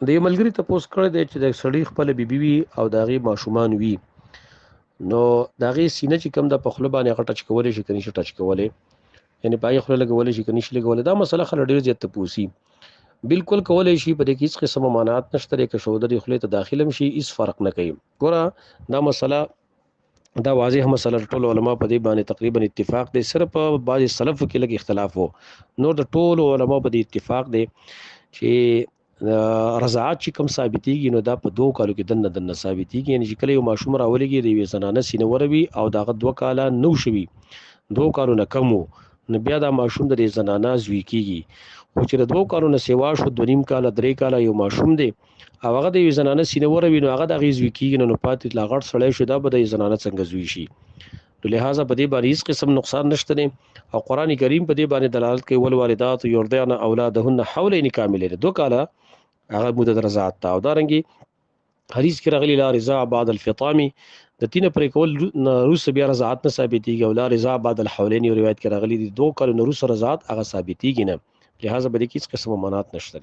د یو ملګري تپوس کړی دی چې د سړی خپل بیبي وي او د هغې ماشومان وي، نو د هغې سینه چې کوم ده په خوله باندې هغه ټچ کولی شي که نشي ټچ کولی، یعنې په هغې خوله لګولی شي که نشي لګولی. دا مسله خلک ډېر زیات تپوسي. بالکل کولی شي، په دې کې هېڅ قسم ممانعت نشته دی، که شوده دې خولې ته داخل هم شي هېڅ فرق نه کوي. ګوره دا مسله، دا واضح مسله ټول علما په دې باندې تقریبا اتفاق دی. صرف په بعضې سلفو کې لږ اختلاف و، نور د ټولو علما په دې اتفاق دی چې رضاعت چې کوم ثابتېږي نو دا په 2 کالو کې دننه ثابتېږي. یعنې چې کله یو ماشوم راولېږي د یوې زنانه سینه وروي او د هغه 2 کاله نه شوي، 2 کالو نه کم و، نو بیا دا ماشوم د دې زنانه زوی کېږي. خو چې د 2 کالو نه سوا شو، 2.5 کاله 3 کاله یو ماشوم دی او هغه د یوې زنانه سینه وروي، نو هغه د هغې زوی کېږي، نو پاتې لا غټ سړی شو، دا به د زنانه څنګه زوی شي؟ نو لہذا په دې باندې هېڅ قسم نقصان نشته دی. او قرآن کریم په دې باندې دلالت کوي والوالدات یرضعن اولادهن حولین کاملین، 2 کاله هغه موده د رضاعت ته. او دارنګې حدیث کې راغلی لا رضاع بعد الفطام، د تینه پرې کول وروسته بیا رضاعت نه ثابتېږي. او لا رضاع بعد الحولین یو روایت کې راغلی دي 2 کالو نه وروسته رضاعت هغه ثابتېږي نه، لہذا په دې کې هېڅ قسم ممانعت نشته دی.